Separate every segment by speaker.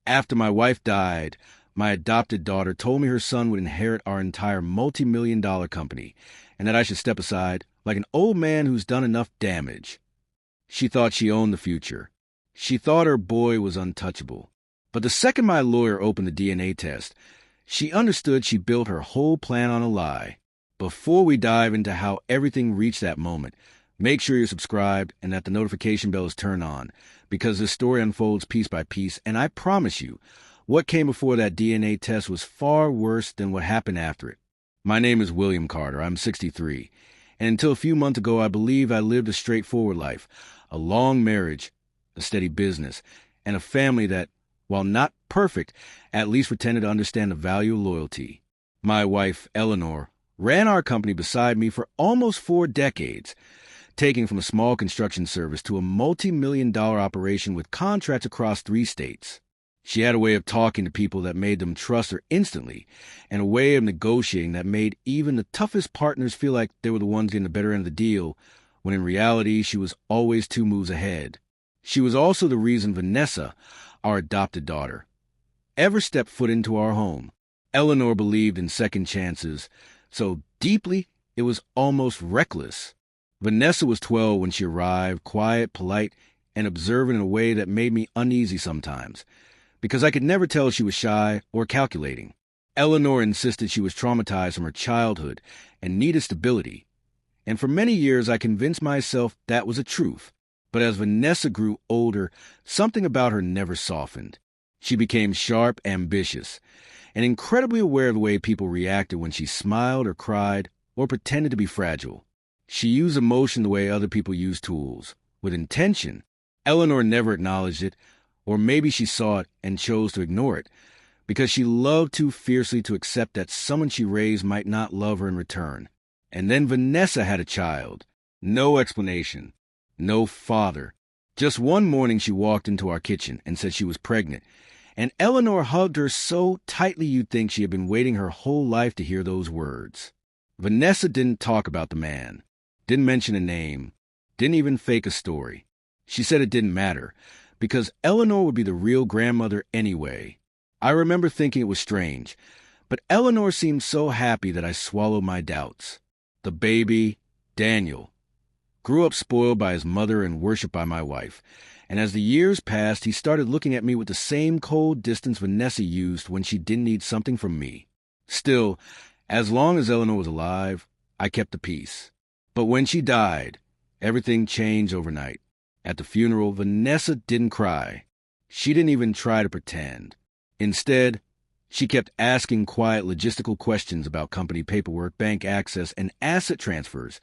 Speaker 1: After my wife died, my adopted daughter told me her son would inherit our entire multi-million-dollar company and that I should step aside like an old man who's done enough damage. She thought she owned the future. She thought her boy was untouchable. But the second my lawyer opened the DNA test, she understood she built her whole plan on a lie. Before we dive into how everything reached that moment, make sure you're subscribed and that the notification bell is turned on, because this story unfolds piece by piece, and I promise you, what came before that DNA test was far worse than what happened after it. My name is William Carter. I'm 63. And until a few months ago, I believed I lived a straightforward life, a long marriage, a steady business, and a family that, while not perfect, at least pretended to understand the value of loyalty. My wife, Eleanor, ran our company beside me for almost 4 decades, taking from a small construction service to a multi-million-dollar operation with contracts across 3 states. She had a way of talking to people that made them trust her instantly, and a way of negotiating that made even the toughest partners feel like they were the ones getting the better end of the deal, when in reality she was always 2 moves ahead. She was also the reason Vanessa, our adopted daughter, ever stepped foot into our home. Eleanor believed in second chances so deeply it was almost reckless. Vanessa was 12 when she arrived, quiet, polite, and observant in a way that made me uneasy sometimes, because I could never tell she was shy or calculating. Eleanor insisted she was traumatized from her childhood and needed stability, and for many years I convinced myself that was the truth. But as Vanessa grew older, something about her never softened. She became sharp, ambitious, and incredibly aware of the way people reacted when she smiled or cried or pretended to be fragile. She used emotion the way other people use tools, with intention. Eleanor never acknowledged it, or maybe she saw it and chose to ignore it, because she loved too fiercely to accept that someone she raised might not love her in return. And then Vanessa had a child. No explanation. No father. Just one morning she walked into our kitchen and said she was pregnant, and Eleanor hugged her so tightly you'd think she had been waiting her whole life to hear those words. Vanessa didn't talk about the man, didn't mention a name, didn't even fake a story. She said it didn't matter, because Eleanor would be the real grandmother anyway. I remember thinking it was strange, but Eleanor seemed so happy that I swallowed my doubts. The baby, Daniel, grew up spoiled by his mother and worshipped by my wife, and as the years passed, he started looking at me with the same cold distance Vanessa used when she didn't need something from me. Still, as long as Eleanor was alive, I kept the peace. But when she died, everything changed overnight. At the funeral, Vanessa didn't cry. She didn't even try to pretend. Instead, she kept asking quiet logistical questions about company paperwork, bank access, and asset transfers,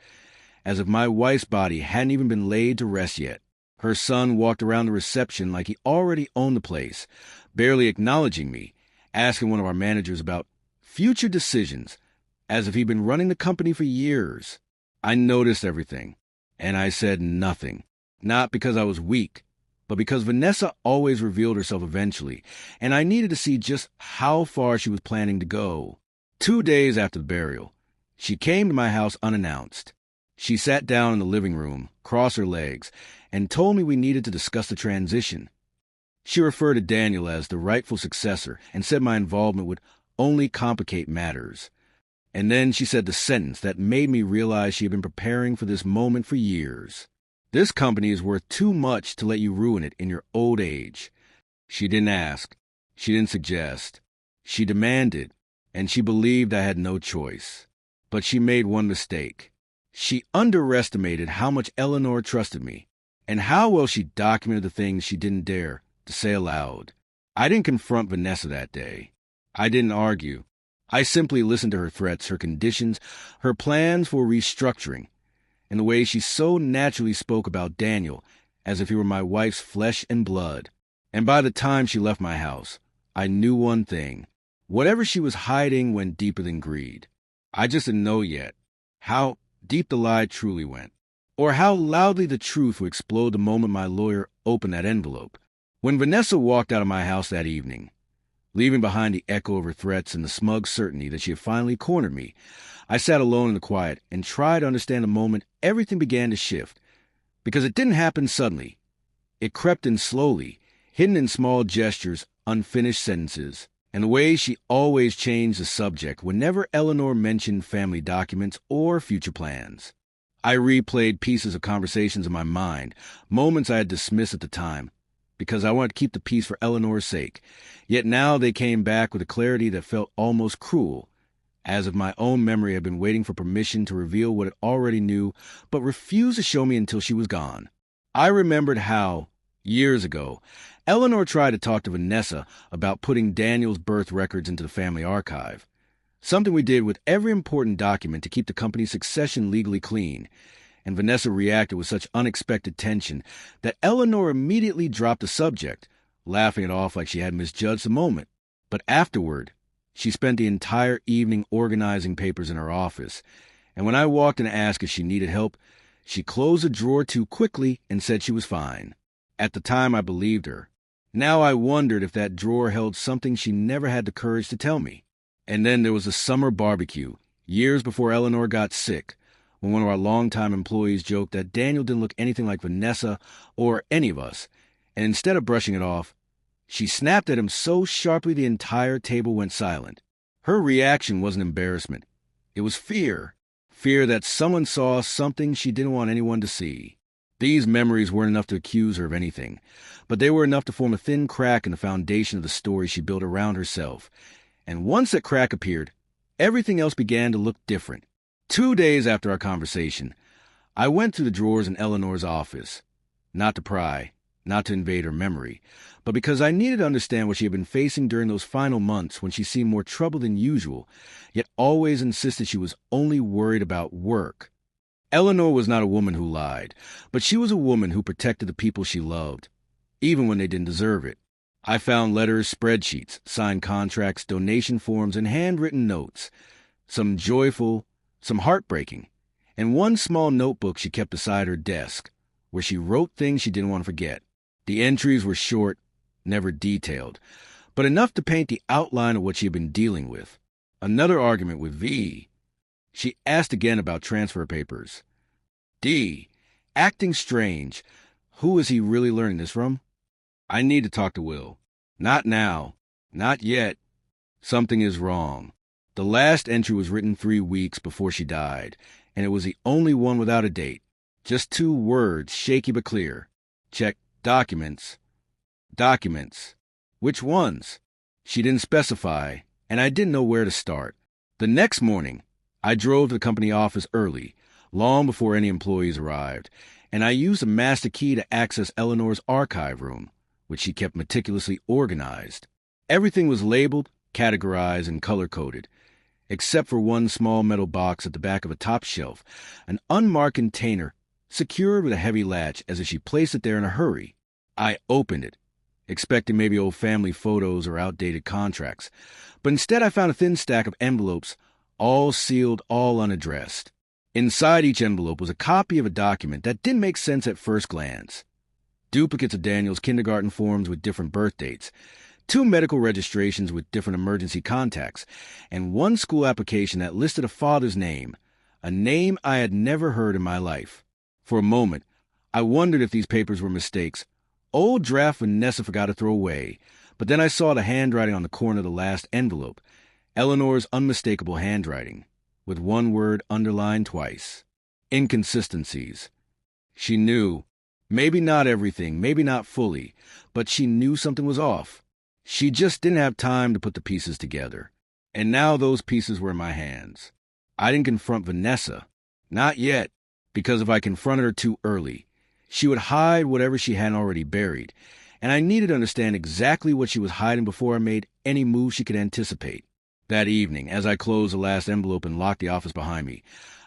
Speaker 1: as if my wife's body hadn't even been laid to rest yet. Her son walked around the reception like he already owned the place, barely acknowledging me, asking one of our managers about future decisions, as if he'd been running the company for years. I noticed everything, and I said nothing. Not because I was weak, but because Vanessa always revealed herself eventually, and I needed to see just how far she was planning to go. 2 days after the burial, she came to my house unannounced. She sat down in the living room, crossed her legs, and told me we needed to discuss the transition. She referred to Daniel as the rightful successor and said my involvement would only complicate matters. And then she said the sentence that made me realize she had been preparing for this moment for years. This company is worth too much to let you ruin it in your old age. She didn't ask. She didn't suggest. She demanded, and she believed I had no choice. But she made one mistake. She underestimated how much Eleanor trusted me, and how well she documented the things she didn't dare to say aloud. I didn't confront Vanessa that day. I didn't argue. I simply listened to her threats, her conditions, her plans for restructuring, and the way she so naturally spoke about Daniel as if he were my wife's flesh and blood. And by the time she left my house, I knew one thing. Whatever she was hiding went deeper than greed. I just didn't know yet how deep the lie truly went, or how loudly the truth would explode the moment my lawyer opened that envelope. When Vanessa walked out of my house that evening, leaving behind the echo of her threats and the smug certainty that she had finally cornered me, I sat alone in the quiet and tried to understand the moment everything began to shift, because it didn't happen suddenly. It crept in slowly, hidden in small gestures unfinished sentences, and the way she always changed the subject whenever Eleanor mentioned family documents or future plans. I replayed pieces of conversations in my mind, moments I had dismissed at the time, because I wanted to keep the peace for Eleanor's sake. Yet now they came back with a clarity that felt almost cruel, as if my own memory had been waiting for permission to reveal what it already knew, but refused to show me until she was gone. I remembered how, years ago, Eleanor tried to talk to Vanessa about putting Daniel's birth records into the family archive, something we did with every important document to keep the company's succession legally clean, and Vanessa reacted with such unexpected tension that Eleanor immediately dropped the subject, laughing it off like she had misjudged the moment. But afterward, she spent the entire evening organizing papers in her office, and when I walked in to ask if she needed help, she closed a drawer too quickly and said she was fine. At the time, I believed her. Now I wondered if that drawer held something she never had the courage to tell me. And then there was a summer barbecue, years before Eleanor got sick, when one of our longtime employees joked that Daniel didn't look anything like Vanessa or any of us, and instead of brushing it off, she snapped at him so sharply the entire table went silent. Her reaction wasn't embarrassment. It was fear. Fear that someone saw something she didn't want anyone to see. These memories weren't enough to accuse her of anything, but they were enough to form a thin crack in the foundation of the story she built around herself. And once that crack appeared, everything else began to look different. 2 days after our conversation, I went through the drawers in Eleanor's office, not to pry, not to invade her memory, but because I needed to understand what she had been facing during those final months when she seemed more troubled than usual, yet always insisted she was only worried about work. Eleanor was not a woman who lied, but she was a woman who protected the people she loved, even when they didn't deserve it. I found letters, spreadsheets, signed contracts, donation forms, and handwritten notes, some joyful, some heartbreaking, and one small notebook she kept beside her desk, where she wrote things she didn't want to forget. The entries were short, never detailed, but enough to paint the outline of what she had been dealing with. Another argument with V. She asked again about transfer papers. D. Acting strange. Who is he really learning this from? I need to talk to Will. Not now. Not yet. Something is wrong. The last entry was written 3 weeks before she died, and it was the only one without a date. Just 2 words, shaky but clear. Check documents. Documents. Which ones? She didn't specify, and I didn't know where to start. The next morning, I drove to the company office early, long before any employees arrived, and I used a master key to access Eleanor's archive room, which she kept meticulously organized. Everything was labeled, categorized, and color-coded, except for one small metal box at the back of a top shelf, an unmarked container secured with a heavy latch as if she placed it there in a hurry. I opened it, expecting maybe old family photos or outdated contracts, but instead I found a thin stack of envelopes, all sealed, all unaddressed. Inside each envelope was a copy of a document that didn't make sense at first glance. Duplicates of Daniel's kindergarten forms with different birth dates, 2 medical registrations with different emergency contacts, and 1 school application that listed a father's name, a name I had never heard in my life. For a moment, I wondered if these papers were mistakes, old draft Vanessa forgot to throw away, but then I saw the handwriting on the corner of the last envelope, Eleanor's unmistakable handwriting, with 1 word underlined twice. Inconsistencies. She knew. Maybe not everything, maybe not fully, but she knew something was off. She just didn't have time to put the pieces together. And now those pieces were in my hands. I didn't confront Vanessa. Not yet, because if I confronted her too early, she would hide whatever she hadn't already buried, and I needed to understand exactly what she was hiding before I made any move she could anticipate. That evening, as I closed the last envelope and locked the office behind me,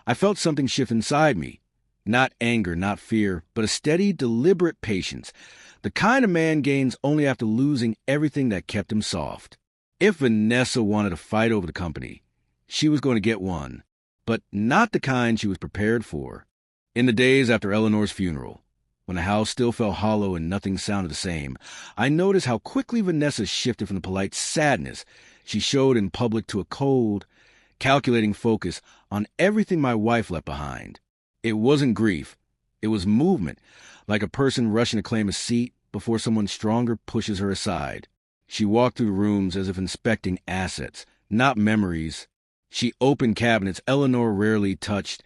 Speaker 1: I felt something shift inside me. Not anger, not fear, but a steady, deliberate patience, the kind a man gains only after losing everything that kept him soft. If Vanessa wanted to fight over the company, she was going to get one, but not the kind she was prepared for. In the days after Eleanor's funeral, when the house still felt hollow and nothing sounded the same, I noticed how quickly Vanessa shifted from the polite sadness she showed in public to a cold, calculating focus on everything my wife left behind. It wasn't grief. It was movement, like a person rushing to claim a seat before someone stronger pushes her aside. She walked through the rooms as if inspecting assets, not memories. She opened cabinets Eleanor rarely touched,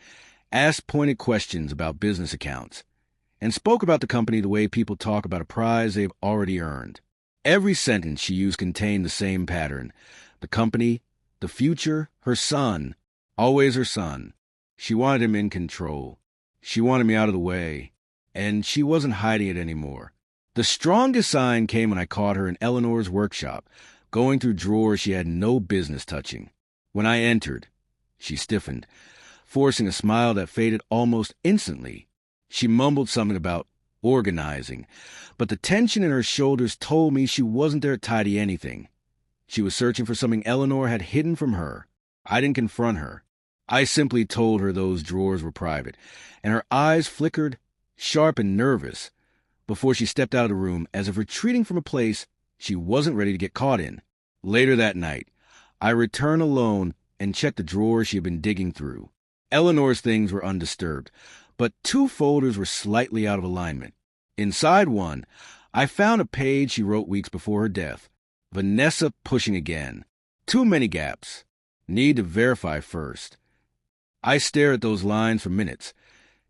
Speaker 1: asked pointed questions about business accounts, and spoke about the company the way people talk about a prize they've already earned. Every sentence she used contained the same pattern. The company, the future, her son, always her son. She wanted him in control. She wanted me out of the way, and she wasn't hiding it anymore. The strongest sign came when I caught her in Eleanor's workshop, going through drawers she had no business touching. When I entered, she stiffened, forcing a smile that faded almost instantly. She mumbled something about organizing, but the tension in her shoulders told me she wasn't there to tidy anything. She was searching for something Eleanor had hidden from her. I didn't confront her. I simply told her those drawers were private, and her eyes flickered, sharp and nervous, before she stepped out of the room as if retreating from a place she wasn't ready to get caught in. Later that night, I returned alone and checked the drawers she had been digging through. Eleanor's things were undisturbed, but 2 folders were slightly out of alignment. Inside one, I found a page she wrote weeks before her death. Vanessa pushing again. Too many gaps. Need to verify first. I stared at those lines for minutes,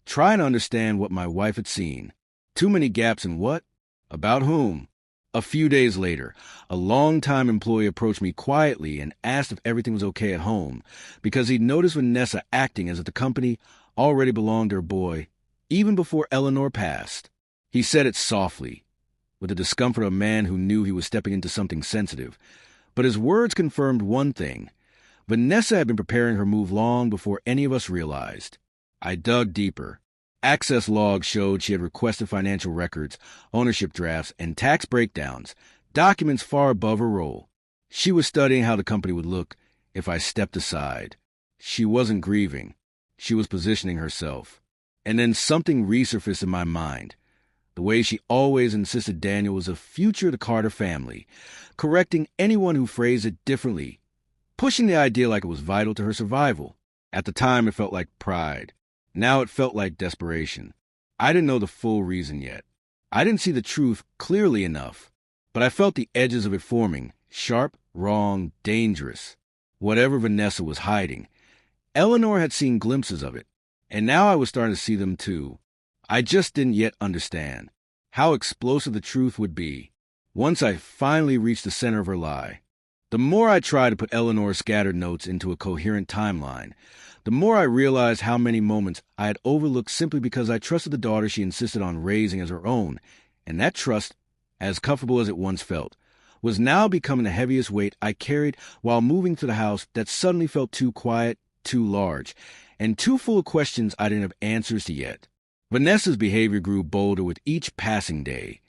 Speaker 1: trying to understand what my wife had seen. Too many gaps in what? About whom? A few days later, a longtime employee approached me quietly and asked if everything was okay at home, because he'd noticed Vanessa acting as if the company already belonged to her boy, even before Eleanor passed. He said it softly, with the discomfort of a man who knew he was stepping into something sensitive. But his words confirmed one thing. Vanessa had been preparing her move long before any of us realized. I dug deeper. Access logs showed she had requested financial records, ownership drafts, and tax breakdowns, documents far above her role. She was studying how the company would look if I stepped aside. She wasn't grieving. She was positioning herself. And then something resurfaced in my mind. The way she always insisted Daniel was a future of the Carter family, correcting anyone who phrased it differently, pushing the idea like it was vital to her survival. At the time, it felt like pride. Now it felt like desperation. I didn't know the full reason yet. I didn't see the truth clearly enough, but I felt the edges of it forming, sharp, wrong, dangerous. Whatever Vanessa was hiding, Eleanor had seen glimpses of it, and now I was starting to see them too. I just didn't yet understand how explosive the truth would be once I finally reached the center of her lie. The more I tried to put Eleanor's scattered notes into a coherent timeline, the more I realized how many moments I had overlooked simply because I trusted the daughter she insisted on raising as her own, and that trust, as comfortable as it once felt, was now becoming the heaviest weight I carried while moving to the house that suddenly felt too quiet, too large, and too full of questions I didn't have answers to yet. Vanessa's behavior grew bolder with each passing day,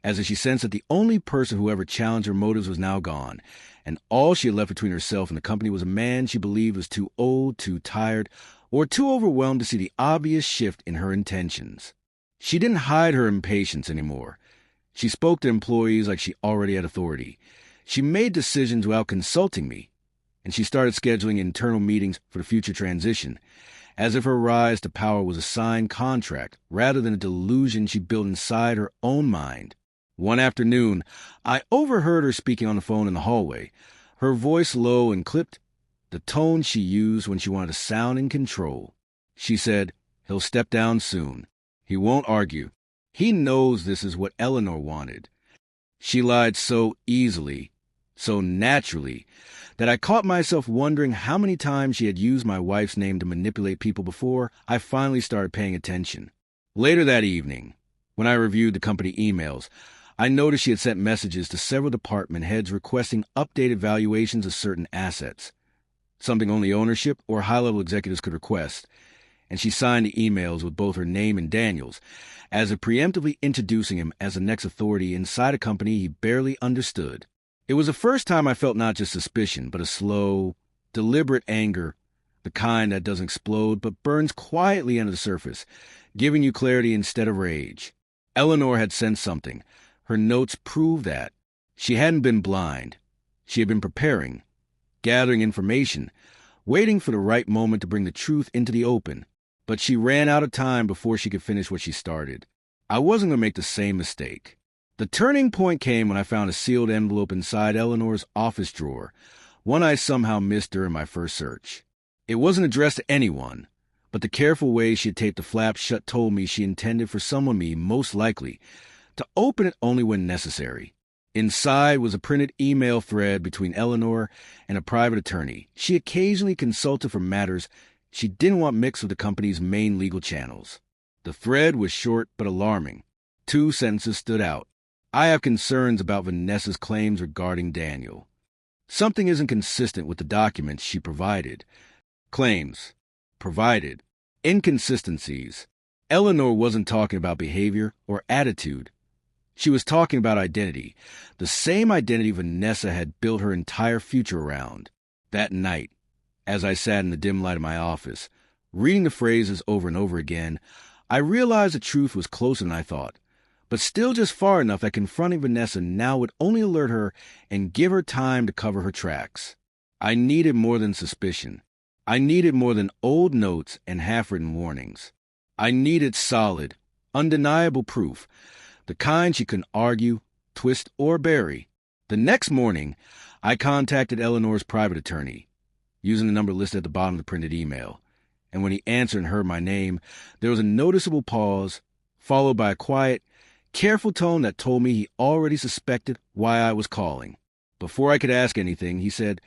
Speaker 1: as if she sensed that the only person who ever challenged her motives was now gone, and all she had left between herself and the company was a man she believed was too old, too tired, or too overwhelmed to see the obvious shift in her intentions. She didn't hide her impatience anymore. She spoke to employees like she already had authority. She made decisions without consulting me, and she started scheduling internal meetings for the future transition, as if her rise to power was a signed contract rather than a delusion she built inside her own mind. One afternoon, I overheard her speaking on the phone in the hallway, her voice low and clipped, the tone she used when she wanted to sound in control. She said, "He'll step down soon. He won't argue. He knows this is what Eleanor wanted." She lied so easily, so naturally, that I caught myself wondering how many times she had used my wife's name to manipulate people before I finally started paying attention. Later that evening, when I reviewed the company emails, I noticed she had sent messages to several department heads requesting updated valuations of certain assets, something only ownership or high-level executives could request, and she signed the emails with both her name and Daniel's, as if preemptively introducing him as the next authority inside a company he barely understood. It was the first time I felt not just suspicion, but a slow, deliberate anger, the kind that doesn't explode but burns quietly under the surface, giving you clarity instead of rage. Eleanor had sensed something. Her notes proved that. She hadn't been blind. She had been preparing, gathering information, waiting for the right moment to bring the truth into the open. But she ran out of time before she could finish what she started. I wasn't going to make the same mistake. The turning point came when I found a sealed envelope inside Eleanor's office drawer, one I somehow missed during my first search. It wasn't addressed to anyone, but the careful way she had taped the flap shut told me she intended for someone me, most likely, to open it only when necessary. Inside was a printed email thread between Eleanor and a private attorney she occasionally consulted for matters she didn't want mixed with the company's main legal channels. The thread was short but alarming. 2 sentences stood out. I have concerns about Vanessa's claims regarding Daniel. Something isn't consistent with the documents she provided. Claims. Provided. Inconsistencies. Eleanor wasn't talking about behavior or attitude. She was talking about identity, the same identity Vanessa had built her entire future around. That night, as I sat in the dim light of my office, reading the phrases over and over again, I realized the truth was closer than I thought, but still just far enough that confronting Vanessa now would only alert her and give her time to cover her tracks. I needed more than suspicion. I needed more than old notes and half-written warnings. I needed solid, undeniable proof, the kind she couldn't argue, twist, or bury. The next morning, I contacted Eleanor's private attorney, using the number listed at the bottom of the printed email, and when he answered and heard my name, there was a noticeable pause, followed by a quiet, careful tone that told me he already suspected why I was calling. Before I could ask anything, he said,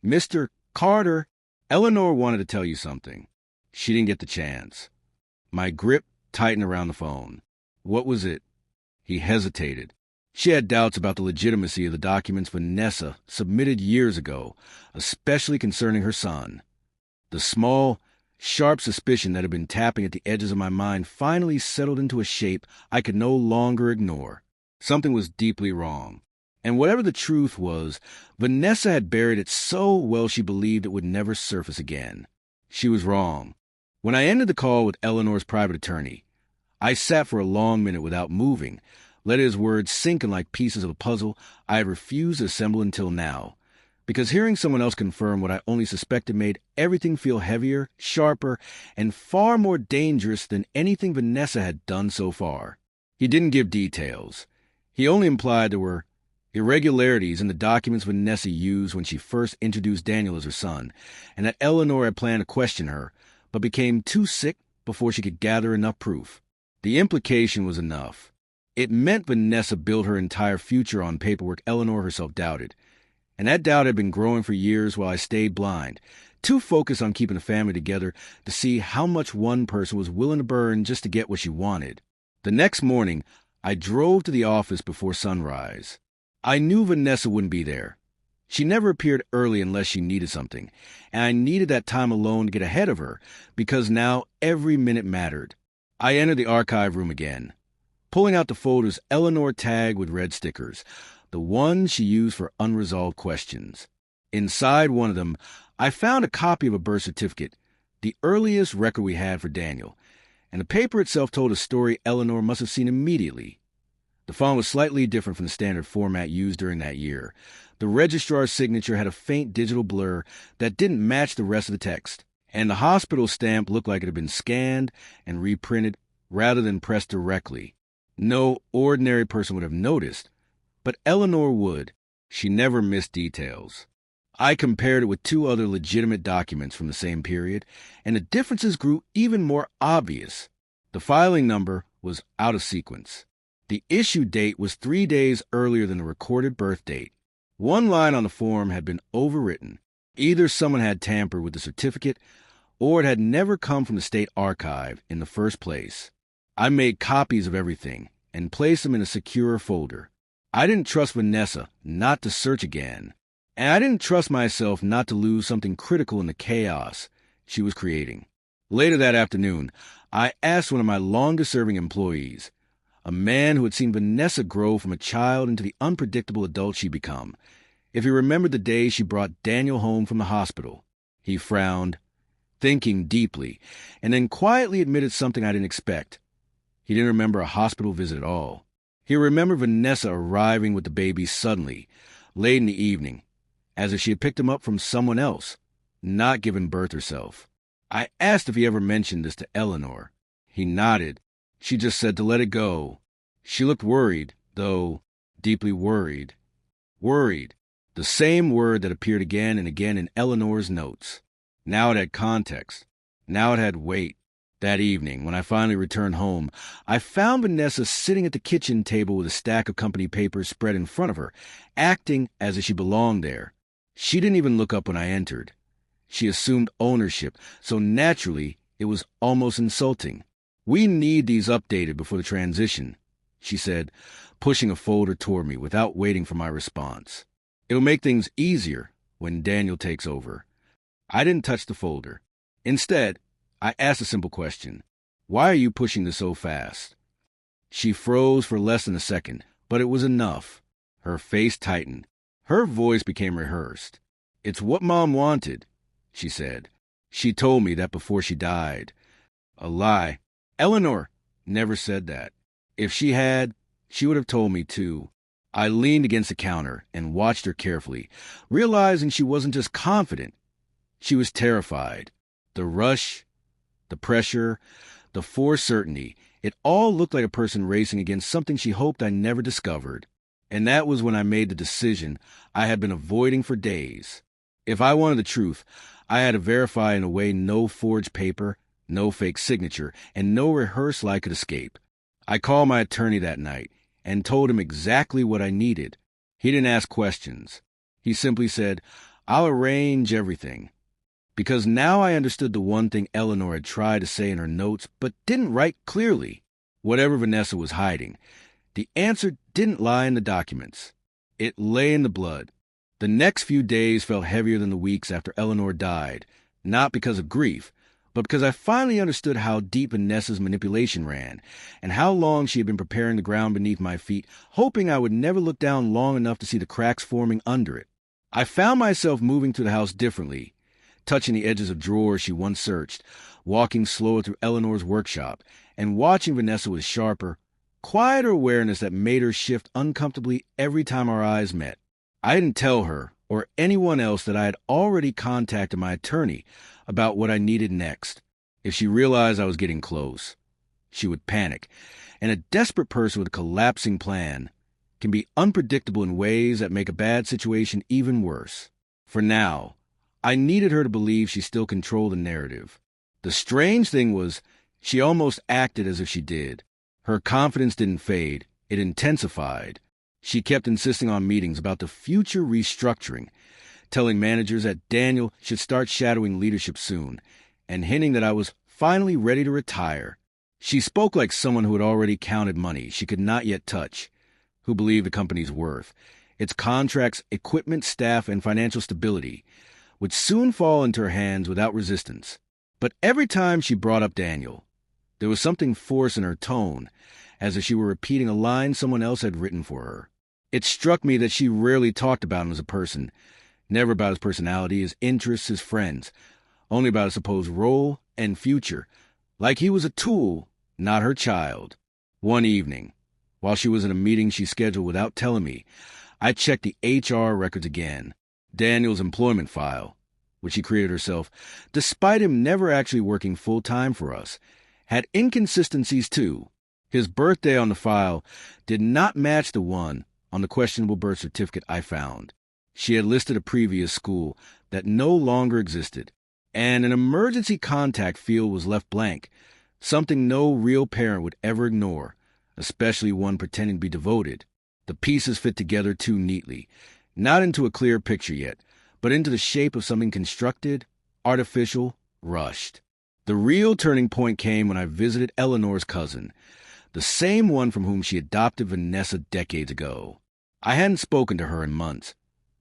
Speaker 1: "Mr. Carter, Eleanor wanted to tell you something." She didn't get the chance. My grip tightened around the phone. What was it? He hesitated. She had doubts about the legitimacy of the documents Vanessa submitted years ago, especially concerning her son. The small, sharp suspicion that had been tapping at the edges of my mind finally settled into a shape I could no longer ignore. Something was deeply wrong. And whatever the truth was, Vanessa had buried it so well she believed it would never surface again. She was wrong. When I ended the call with Eleanor's private attorney, I sat for a long minute without moving, let his words sink in like pieces of a puzzle I had refused to assemble until now, because hearing someone else confirm what I only suspected made everything feel heavier, sharper, and far more dangerous than anything Vanessa had done so far. He didn't give details. He only implied there were irregularities in the documents Vanessa used when she first introduced Daniel as her son, and that Eleanor had planned to question her, but became too sick before she could gather enough proof. The implication was enough. It meant Vanessa built her entire future on paperwork Eleanor herself doubted, and that doubt had been growing for years while I stayed blind, too focused on keeping the family together to see how much one person was willing to burn just to get what she wanted. The next morning, I drove to the office before sunrise. I knew Vanessa wouldn't be there. She never appeared early unless she needed something, and I needed that time alone to get ahead of her, because now every minute mattered. I entered the archive room again, pulling out the folders Eleanor tagged with red stickers, the ones she used for unresolved questions. Inside one of them, I found a copy of a birth certificate, the earliest record we had for Daniel, and the paper itself told a story Eleanor must have seen immediately. The font was slightly different from the standard format used during that year. The registrar's signature had a faint digital blur that didn't match the rest of the text, and the hospital stamp looked like it had been scanned and reprinted rather than pressed directly. No ordinary person would have noticed, but Eleanor would. She never missed details. I compared it with 2 other legitimate documents from the same period, and the differences grew even more obvious. The filing number was out of sequence. The issue date was 3 days earlier than the recorded birth date. One line on the form had been overwritten. Either someone had tampered with the certificate, or it had never come from the state archive in the first place. I made copies of everything and placed them in a secure folder. I didn't trust Vanessa not to search again, and I didn't trust myself not to lose something critical in the chaos she was creating. Later that afternoon, I asked one of my longest-serving employees, a man who had seen Vanessa grow from a child into the unpredictable adult she'd become, if he remembered the day she brought Daniel home from the hospital. He frowned, thinking deeply, and then quietly admitted something I didn't expect. He didn't remember a hospital visit at all. He remembered Vanessa arriving with the baby suddenly, late in the evening, as if she had picked him up from someone else, not given birth herself. I asked if he ever mentioned this to Eleanor. He nodded. She just said to let it go. She looked worried, though deeply worried. Worried. The same word that appeared again and again in Eleanor's notes. Now it had context. Now it had weight. That evening, when I finally returned home, I found Vanessa sitting at the kitchen table with a stack of company papers spread in front of her, acting as if she belonged there. She didn't even look up when I entered. She assumed ownership, so naturally it was almost insulting. "We need these updated before the transition," she said, pushing a folder toward me without waiting for my response. "It'll make things easier when Daniel takes over." I didn't touch the folder. Instead, I asked a simple question. "Why are you pushing this so fast?" She froze for less than a second, but it was enough. Her face tightened. Her voice became rehearsed. "It's what Mom wanted," she said. "She told me that before she died." A lie. Eleanor never said that. If she had, she would have told me too. I leaned against the counter and watched her carefully, realizing she wasn't just confident. She was terrified. The rush, the pressure, the forced certainty, it all looked like a person racing against something she hoped I never discovered. And that was when I made the decision I had been avoiding for days. If I wanted the truth, I had to verify in a way no forged paper, no fake signature, and no rehearsal I could escape. I called my attorney that night and told him exactly what I needed. He didn't ask questions. He simply said, "I'll arrange everything." Because now I understood the one thing Eleanor had tried to say in her notes but didn't write clearly. Whatever Vanessa was hiding, the answer didn't lie in the documents. It lay in the blood. The next few days felt heavier than the weeks after Eleanor died, not because of grief, but because I finally understood how deep Vanessa's manipulation ran, and how long she had been preparing the ground beneath my feet, hoping I would never look down long enough to see the cracks forming under it. I found myself moving through the house differently, touching the edges of drawers she once searched, walking slower through Eleanor's workshop, and watching Vanessa with sharper, quieter awareness that made her shift uncomfortably every time our eyes met. I didn't tell her, or anyone else, that I had already contacted my attorney about what I needed next. If she realized I was getting close, she would panic, and a desperate person with a collapsing plan can be unpredictable in ways that make a bad situation even worse. For now, I needed her to believe she still controlled the narrative. The strange thing was, she almost acted as if she did. Her confidence didn't fade, it intensified. She kept insisting on meetings about the future restructuring, telling managers that Daniel should start shadowing leadership soon, and hinting that I was finally ready to retire. She spoke like someone who had already counted money she could not yet touch, who believed the company's worth, its contracts, equipment, staff, and financial stability would soon fall into her hands without resistance. But every time she brought up Daniel, there was something forced in her tone, as if she were repeating a line someone else had written for her. It struck me that she rarely talked about him as a person, never about his personality, his interests, his friends, only about his supposed role and future, like he was a tool, not her child. One evening, while she was in a meeting she scheduled without telling me, I checked the HR records again. Daniel's employment file, which she created herself, despite him never actually working full-time for us, had inconsistencies too. His birthday on the file did not match the one on the questionable birth certificate I found. She had listed a previous school that no longer existed, and an emergency contact field was left blank, something no real parent would ever ignore, especially one pretending to be devoted. The pieces fit together too neatly, not into a clear picture yet, but into the shape of something constructed, artificial, rushed. The real turning point came when I visited Eleanor's cousin, the same one from whom she adopted Vanessa decades ago. I hadn't spoken to her in months,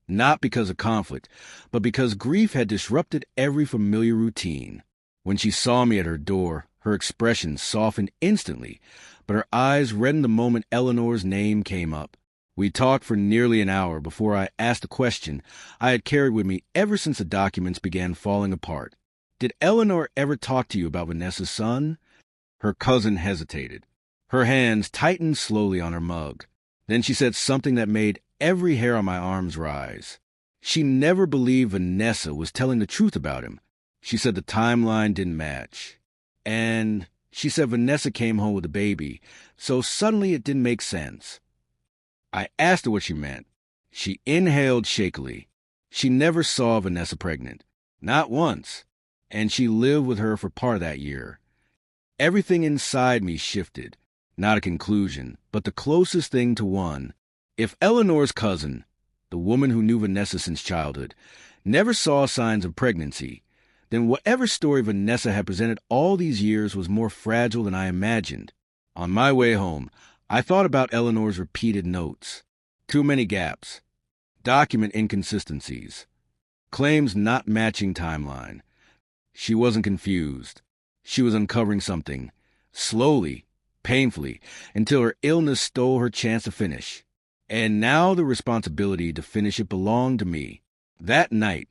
Speaker 1: not because of conflict, but because grief had disrupted every familiar routine. When she saw me at her door, her expression softened instantly, but her eyes reddened the moment Eleanor's name came up. We talked for nearly an hour before I asked a question I had carried with me ever since the documents began falling apart. "Did Eleanor ever talk to you about Vanessa's son?" Her cousin hesitated. Her hands tightened slowly on her mug. Then she said something that made every hair on my arms rise. She never believed Vanessa was telling the truth about him. She said the timeline didn't match. And she said Vanessa came home with a baby, so suddenly it didn't make sense. I asked her what she meant. She inhaled shakily. She never saw Vanessa pregnant. Not once. And she lived with her for part of that year. Everything inside me shifted. Not a conclusion, but the closest thing to one. If Eleanor's cousin, the woman who knew Vanessa since childhood, never saw signs of pregnancy, then whatever story Vanessa had presented all these years was more fragile than I imagined. On my way home, I thought about Eleanor's repeated notes. Too many gaps. Document inconsistencies. Claims not matching timeline. She wasn't confused. She was uncovering something, slowly, painfully, until her illness stole her chance to finish. And now the responsibility to finish it belonged to me. That night,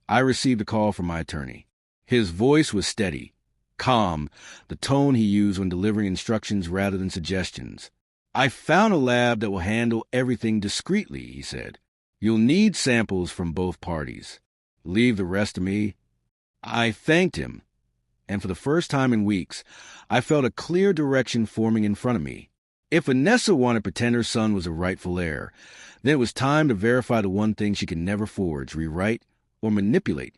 Speaker 1: I received a call from my attorney. His voice was steady, calm, the tone he used when delivering instructions rather than suggestions. I found a lab that will handle everything discreetly, he said. You'll need samples from both parties. Leave the rest to me. I thanked him, and for the first time in weeks, I felt a clear direction forming in front of me. If Vanessa wanted to pretend her son was a rightful heir, then it was time to verify the one thing she could never forge, rewrite, or manipulate: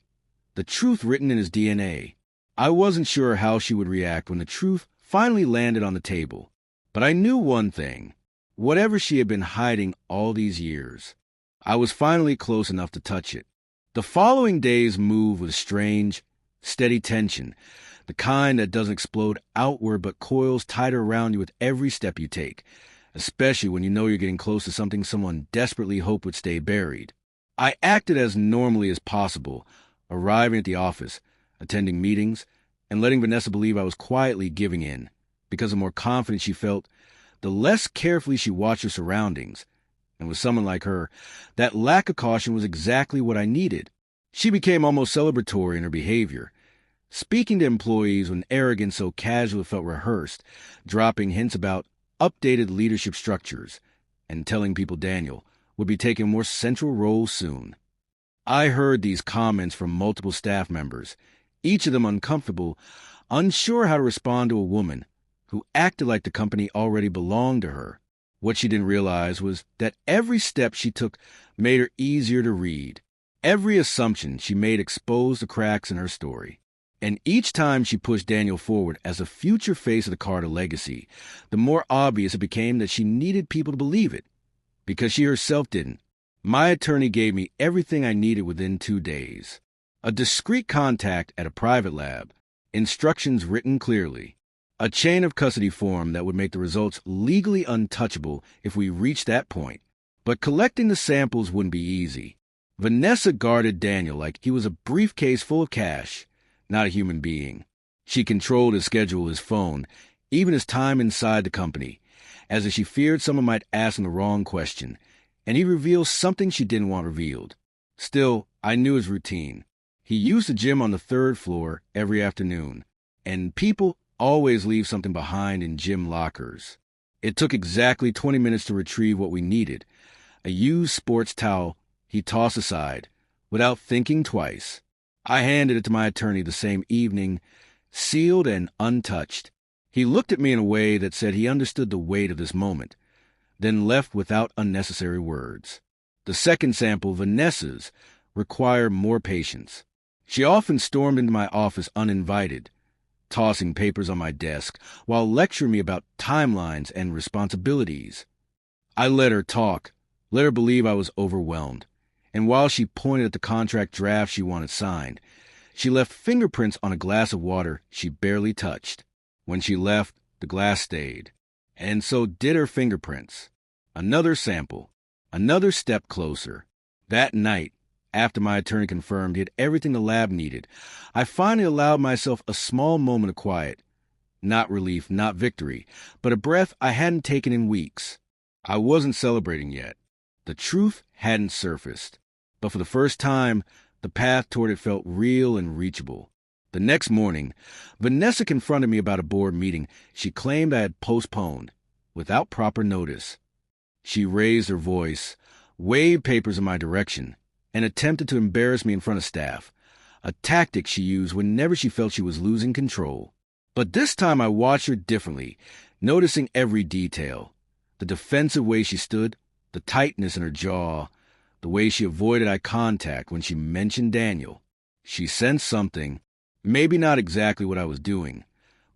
Speaker 1: the truth written in his DNA. I wasn't sure how she would react when the truth finally landed on the table, but I knew one thing: whatever she had been hiding all these years, I was finally close enough to touch it. The following days moved with strange, steady tension, the kind that doesn't explode outward but coils tighter around you with every step you take, especially when you know you're getting close to something someone desperately hoped would stay buried. I acted as normally as possible, arriving at the office, attending meetings, and letting Vanessa believe I was quietly giving in. Because the more confident she felt, the less carefully she watched her surroundings. And with someone like her, that lack of caution was exactly what I needed. She became almost celebratory in her behavior, speaking to employees with an arrogance so casual it felt rehearsed, dropping hints about updated leadership structures, and telling people Daniel would be taking a more central role soon. I heard these comments from multiple staff members, each of them uncomfortable, unsure how to respond to a woman who acted like the company already belonged to her. What she didn't realize was that every step she took made her easier to read. Every assumption she made exposed the cracks in her story. And each time she pushed Daniel forward as a future face of the Carter legacy, the more obvious it became that she needed people to believe it. Because she herself didn't. My attorney gave me everything I needed within 2 days. A discreet contact at a private lab, instructions written clearly, a chain of custody form that would make the results legally untouchable if we reached that point. But collecting the samples wouldn't be easy. Vanessa guarded Daniel like he was a briefcase full of cash, not a human being. She controlled his schedule, his phone, even his time inside the company, as if she feared someone might ask him the wrong question, and he revealed something she didn't want revealed. Still, I knew his routine. He used the gym on the 3rd floor every afternoon, and people always leave something behind in gym lockers. It took exactly 20 minutes to retrieve what we needed: a used sports towel he tossed aside, without thinking twice. I handed it to my attorney the same evening, sealed and untouched. He looked at me in a way that said he understood the weight of this moment, then left without unnecessary words. The second sample, Vanessa's, required more patience. She often stormed into my office uninvited, tossing papers on my desk while lecturing me about timelines and responsibilities. I let her talk, let her believe I was overwhelmed. And while she pointed at the contract draft she wanted signed, she left fingerprints on a glass of water she barely touched. When she left, the glass stayed. And so did her fingerprints. Another sample. Another step closer. That night, after my attorney confirmed he had everything the lab needed, I finally allowed myself a small moment of quiet. Not relief, not victory, but a breath I hadn't taken in weeks. I wasn't celebrating yet. The truth hadn't surfaced. But for the first time, the path toward it felt real and reachable. The next morning, Vanessa confronted me about a board meeting she claimed I had postponed, without proper notice. She raised her voice, waved papers in my direction, and attempted to embarrass me in front of staff, a tactic she used whenever she felt she was losing control. But this time I watched her differently, noticing every detail: the defensive way she stood, The tightness in her jaw, the way she avoided eye contact when she mentioned Daniel. She sensed something, maybe not exactly what I was doing,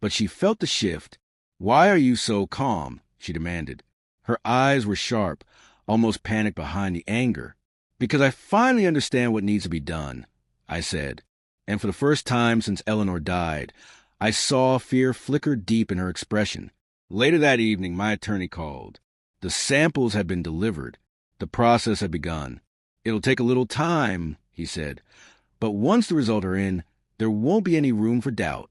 Speaker 1: but she felt the shift. "Why are you so calm?" she demanded. Her eyes were sharp, almost panic behind the anger. "Because I finally understand what needs to be done," I said. And for the first time since Eleanor died, I saw fear flicker deep in her expression. Later that evening, my attorney called. The samples had been delivered. The process had begun. "It'll take a little time," he said, "but once the results are in, there won't be any room for doubt."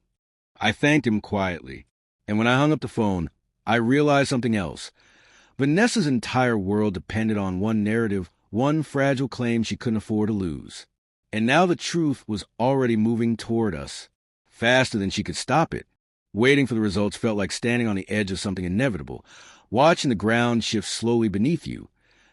Speaker 1: I thanked him quietly, and when I hung up the phone, I realized something else. Vanessa's entire world depended on one narrative, one fragile claim she couldn't afford to lose. And now the truth was already moving toward us, faster than she could stop it. Waiting for the results felt like standing on the edge of something inevitable, watching the ground shift slowly beneath you,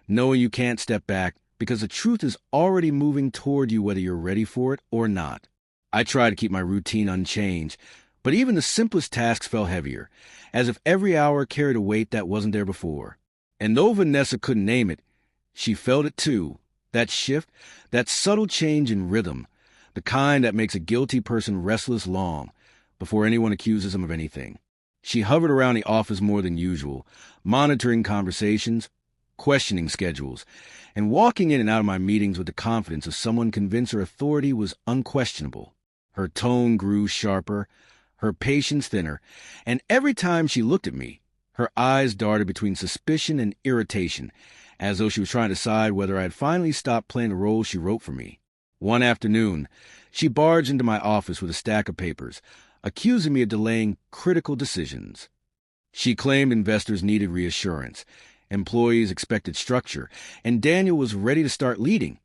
Speaker 1: knowing you can't step back because the truth is already moving toward you whether you're ready for it or not. I tried to keep my routine unchanged, but even the simplest tasks felt heavier, as if every hour carried a weight that wasn't there before. And though Vanessa couldn't name it, she felt it too. That shift, that subtle change in rhythm, the kind that makes a guilty person restless long before anyone accuses them of anything. She hovered around the office more than usual, monitoring conversations, questioning schedules, and walking in and out of my meetings with the confidence of someone convinced her authority was unquestionable. Her tone grew sharper, her patience thinner, and every time she looked at me, her eyes darted between suspicion and irritation, as though she was trying to decide whether I had finally stopped playing the role she wrote for me. One afternoon, she barged into my office with a stack of papers, accusing me of delaying critical decisions. She claimed investors needed reassurance, employees expected structure, and Daniel was ready to start leading.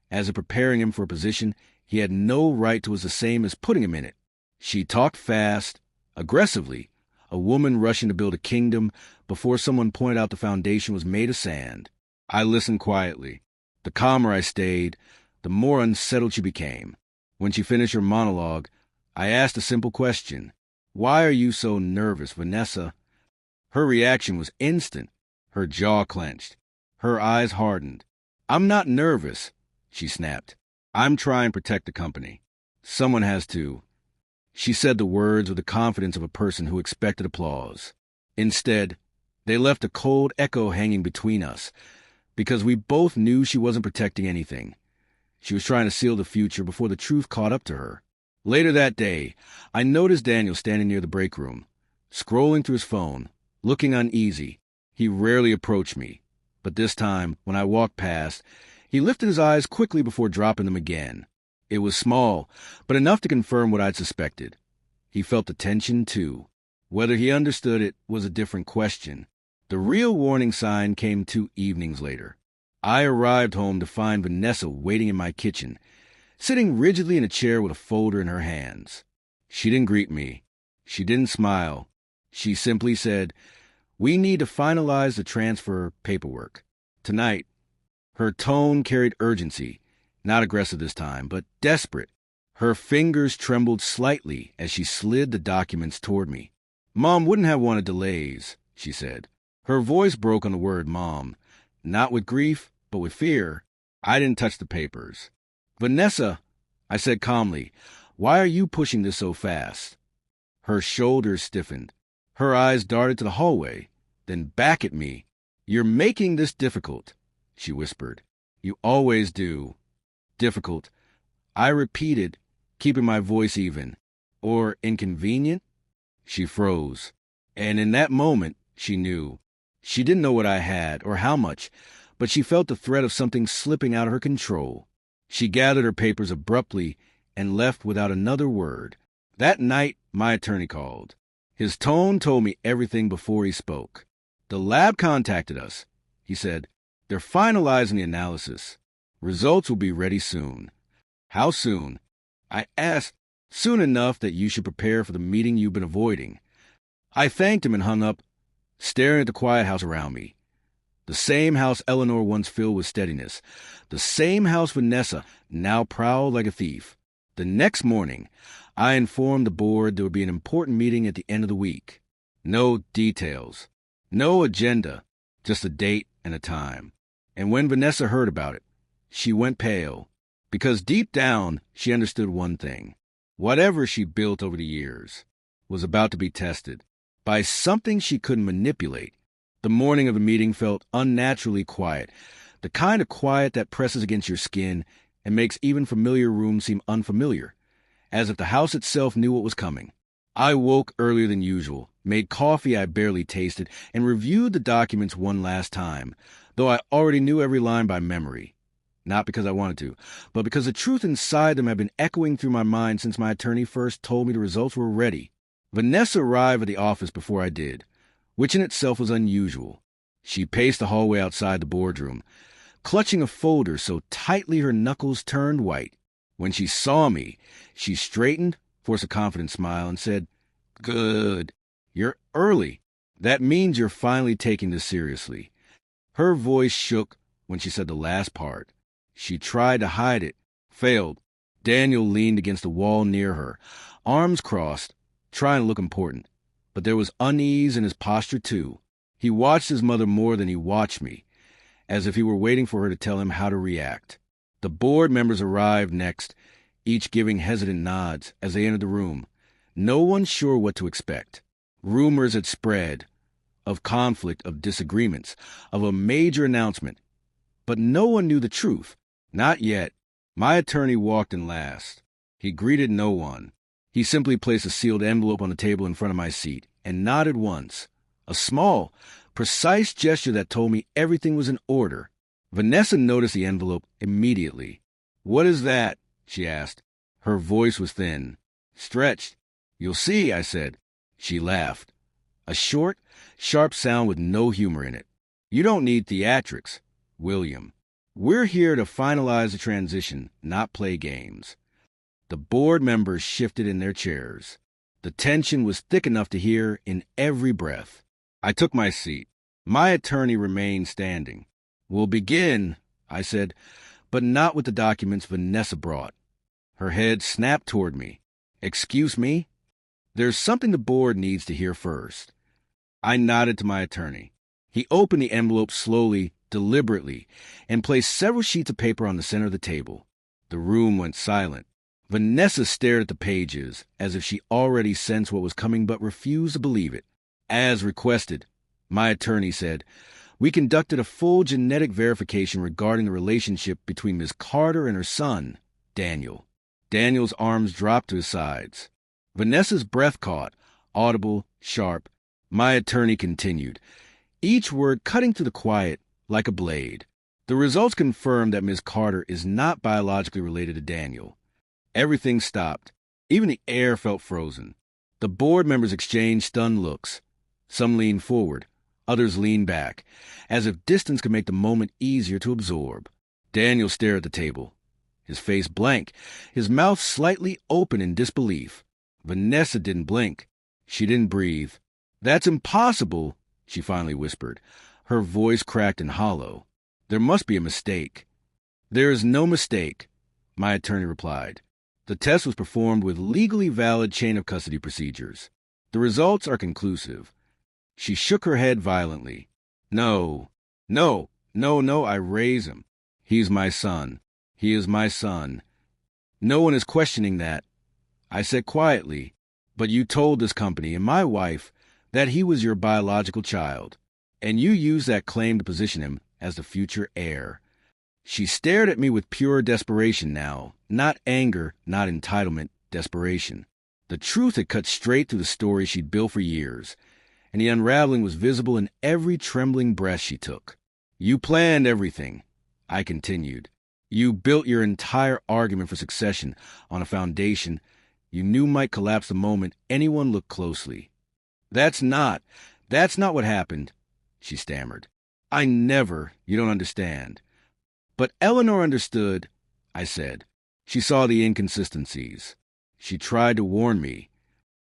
Speaker 1: As if preparing him for a position he had no right to was the same as putting him in it. She talked fast, aggressively, a woman rushing to build a kingdom before someone pointed out the foundation was made of sand. I listened quietly. The calmer I stayed, the more unsettled she became. When she finished her monologue, I asked a simple question. "Why are you so nervous, Vanessa?" Her reaction was instant. Her jaw clenched. Her eyes hardened. "I'm not nervous," she snapped. "I'm trying to protect the company. Someone has to." She said the words with the confidence of a person who expected applause. Instead, they left a cold echo hanging between us, because we both knew she wasn't protecting anything. She was trying to seal the future before the truth caught up to her. Later that day, I noticed Daniel standing near the break room, scrolling through his phone, looking uneasy. He rarely approached me, but this time, when I walked past, he lifted his eyes quickly before dropping them again. It was small, but enough to confirm what I'd suspected. He felt the tension, too. Whether he understood it was a different question. The real warning sign came 2 evenings later. I arrived home to find Vanessa waiting in my kitchen, sitting rigidly in a chair with a folder in her hands. She didn't greet me. She didn't smile. She simply said, "We need to finalize the transfer paperwork tonight." Her tone carried urgency, not aggressive this time, but desperate. Her fingers trembled slightly as she slid the documents toward me. "Mom wouldn't have wanted delays," she said. Her voice broke on the word mom, not with grief, but with fear. I didn't touch the papers. "Vanessa," I said calmly, "why are you pushing this so fast?" Her shoulders stiffened. Her eyes darted to the hallway, then back at me. "You're making this difficult," she whispered. "You always do." "Difficult," I repeated, keeping my voice even. "Or inconvenient?" She froze. And in that moment, she knew. She didn't know what I had or how much, but she felt the threat of something slipping out of her control. She gathered her papers abruptly and left without another word. That night, my attorney called. His tone told me everything before he spoke. "The lab contacted us," he said. "They're finalizing the analysis. Results will be ready soon." "How soon?" I asked. "Soon enough that you should prepare for the meeting you've been avoiding." I thanked him and hung up, staring at the quiet house around me. The same house Eleanor once filled with steadiness. The same house Vanessa now prowled like a thief. The next morning, I informed the board there would be an important meeting at the end of the week. No details. No agenda. Just a date and a time. And when Vanessa heard about it, she went pale, because deep down she understood one thing. Whatever she built over the years was about to be tested by something she couldn't manipulate. The morning of the meeting felt unnaturally quiet, the kind of quiet that presses against your skin and makes even familiar rooms seem unfamiliar, as if the house itself knew what was coming. I woke earlier than usual, made coffee I barely tasted, and reviewed the documents one last time, though I already knew every line by memory. Not because I wanted to, but because the truth inside them had been echoing through my mind since my attorney first told me the results were ready. Vanessa arrived at the office before I did, which in itself was unusual. She paced the hallway outside the boardroom, clutching a folder so tightly her knuckles turned white. When she saw me, she straightened, forced a confident smile, and said, "Good. You're early. That means you're finally taking this seriously." Her voice shook when she said the last part. She tried to hide it, failed. Daniel leaned against the wall near her, arms crossed, trying to look important. But there was unease in his posture, too. He watched his mother more than he watched me, as if he were waiting for her to tell him how to react. The board members arrived next, each giving hesitant nods as they entered the room. No one sure what to expect. Rumors had spread of conflict, of disagreements, of a major announcement. But no one knew the truth. Not yet. My attorney walked in last. He greeted no one. He simply placed a sealed envelope on the table in front of my seat and nodded once. A small, precise gesture that told me everything was in order. Vanessa noticed the envelope immediately. "What is that?" she asked. Her voice was thin, stretched. "You'll see," I said. She laughed. A short, sharp sound with no humor in it. "You don't need theatrics, William. We're here to finalize the transition, not play games." The board members shifted in their chairs. The tension was thick enough to hear in every breath. I took my seat. My attorney remained standing. "We'll begin," I said, but not with the documents Vanessa brought. Her head snapped toward me. "Excuse me? There's something the board needs to hear first." I nodded to my attorney. He opened the envelope slowly, deliberately, and placed several sheets of paper on the center of the table. The room went silent. Vanessa stared at the pages, as if she already sensed what was coming but refused to believe it. "As requested," my attorney said, "we conducted a full genetic verification regarding the relationship between Ms. Carter and her son, Daniel." Daniel's arms dropped to his sides. Vanessa's breath caught, audible, sharp. My attorney continued, each word cutting through the quiet like a blade. "The results confirm that Ms. Carter is not biologically related to Daniel." Everything stopped. Even the air felt frozen. The board members exchanged stunned looks. Some leaned forward, others leaned back, as if distance could make the moment easier to absorb. Daniel stared at the table, his face blank, his mouth slightly open in disbelief. Vanessa didn't blink. She didn't breathe. "That's impossible," she finally whispered. Her voice cracked and hollow. "There must be a mistake." "There is no mistake," my attorney replied. "The test was performed with legally valid chain of custody procedures. The results are conclusive." She shook her head violently. No, I raise him. He's my son. He is my son. No one is questioning that." I said quietly, "But you told this company and my wife that he was your biological child, and you used that claim to position him as the future heir." She stared at me with pure desperation now, not anger, not entitlement, desperation. The truth had cut straight through the story she'd built for years, and the unraveling was visible in every trembling breath she took. "You planned everything," I continued. "You built your entire argument for succession on a foundation you knew might collapse the moment anyone looked closely." That's not what happened," she stammered. You don't understand." "But Eleanor understood," I said. "She saw the inconsistencies. She tried to warn me."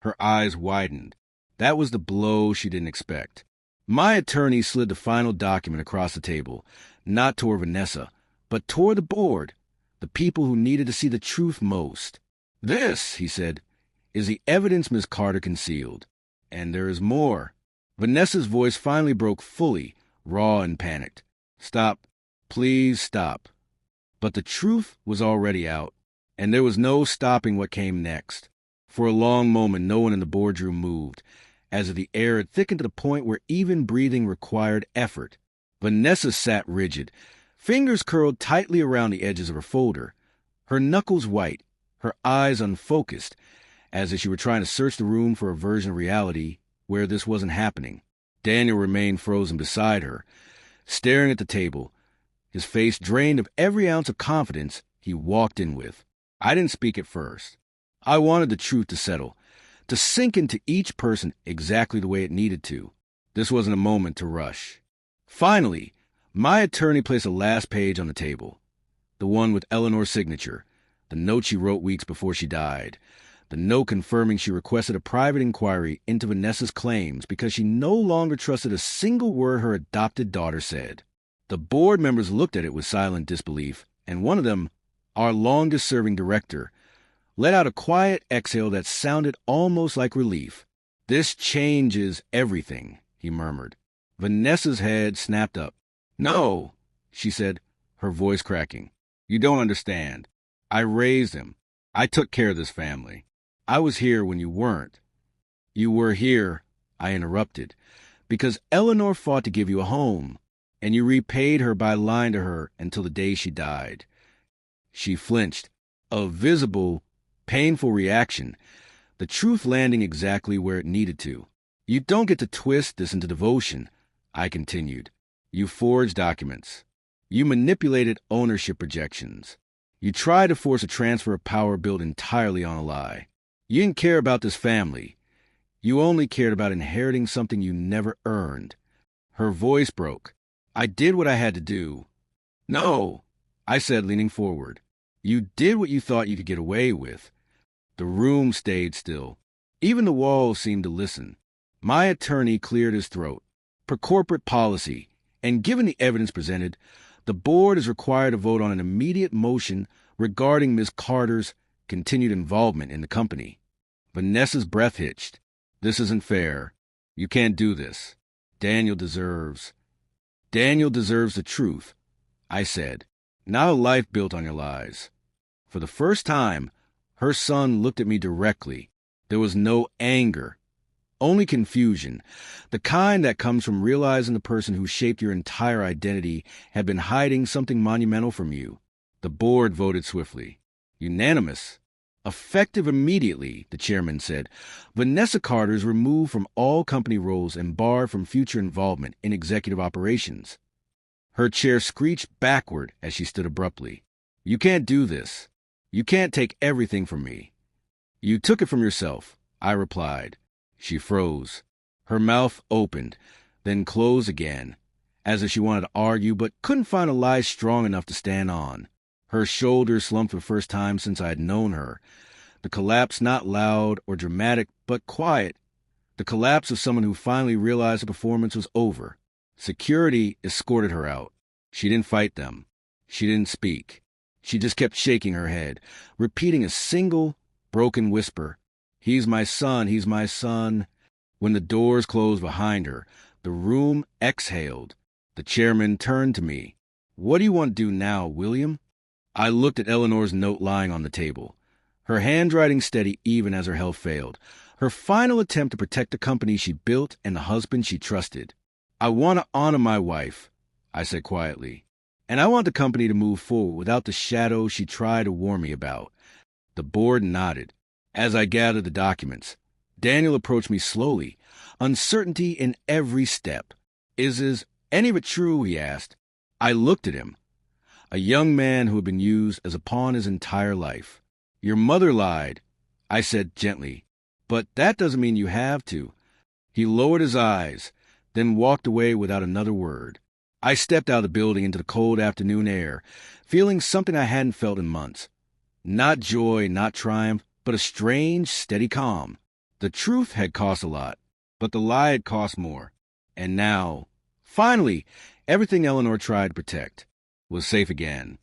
Speaker 1: Her eyes widened. That was the blow she didn't expect. My attorney slid the final document across the table, not toward Vanessa, but toward the board, the people who needed to see the truth most. "This," he said, "is the evidence Miss Carter concealed. And there is more." Vanessa's voice finally broke fully, raw and panicked. "Stop. Please stop. But the truth was already out, and there was no stopping what came next. For a long moment, no one in the boardroom moved, as if the air had thickened to the point where even breathing required effort. Vanessa sat rigid, fingers curled tightly around the edges of her folder, her knuckles white, her eyes unfocused, as if she were trying to search the room for a version of reality where this wasn't happening. Daniel remained frozen beside her, staring at the table, his face drained of every ounce of confidence he walked in with. I didn't speak at first. I wanted the truth to settle, to sink into each person exactly the way it needed to. This wasn't a moment to rush. Finally, my attorney placed a last page on the table, the one with Eleanor's signature, the note she wrote weeks before she died, the note confirming she requested a private inquiry into Vanessa's claims because she no longer trusted a single word her adopted daughter said. The board members looked at it with silent disbelief, and one of them, our longest-serving director, let out a quiet exhale that sounded almost like relief. "This changes everything," he murmured. Vanessa's head snapped up. "No," she said, her voice cracking. "You don't understand. I raised him. I took care of this family. I was here when you weren't." "You were here," I interrupted, "because Eleanor fought to give you a home, and you repaid her by lying to her until the day she died." She flinched, a visible, painful reaction, the truth landing exactly where it needed to. "You don't get to twist this into devotion," I continued. "You forged documents. You manipulated ownership projections. You tried to force a transfer of power built entirely on a lie. You didn't care about this family. You only cared about inheriting something you never earned." Her voice broke. "I did what I had to do." "No," I said, leaning forward. "You did what you thought you could get away with." The room stayed still. Even the walls seemed to listen. My attorney cleared his throat. "Per corporate policy, and given the evidence presented, the board is required to vote on an immediate motion regarding Ms. Carter's continued involvement in the company." Vanessa's breath hitched. "This isn't fair. You can't do this. Daniel deserves the truth," I said. "Not a life built on your lies." For the first time, her son looked at me directly. There was no anger, only confusion, the kind that comes from realizing the person who shaped your entire identity had been hiding something monumental from you. The board voted swiftly. Unanimous. "Effective immediately," the chairman said. "Vanessa Carter is removed from all company roles and barred from future involvement in executive operations." Her chair screeched backward as she stood abruptly. "You can't do this. You can't take everything from me." "You took it from yourself," I replied. She froze. Her mouth opened, then closed again, as if she wanted to argue but couldn't find a lie strong enough to stand on. Her shoulders slumped for the first time since I had known her. The collapse not loud or dramatic, but quiet. The collapse of someone who finally realized the performance was over. Security escorted her out. She didn't fight them. She didn't speak. She just kept shaking her head, repeating a single, broken whisper. "He's my son, he's my son." When the doors closed behind her, the room exhaled. The chairman turned to me. "What do you want to do now, William?" I looked at Eleanor's note lying on the table, her handwriting steady even as her health failed, her final attempt to protect the company she built and the husband she trusted. "I want to honor my wife," I said quietly, "and I want the company to move forward without the shadow she tried to warn me about." The board nodded. As I gathered the documents, Daniel approached me slowly, uncertainty in every step. Is any of it true?" he asked. I looked at him. A young man who had been used as a pawn his entire life. "Your mother lied," I said gently, "but that doesn't mean you have to." He lowered his eyes, then walked away without another word. I stepped out of the building into the cold afternoon air, feeling something I hadn't felt in months. Not joy, not triumph, but a strange, steady calm. The truth had cost a lot, but the lie had cost more. And now, finally, everything Eleanor tried to protect was safe again.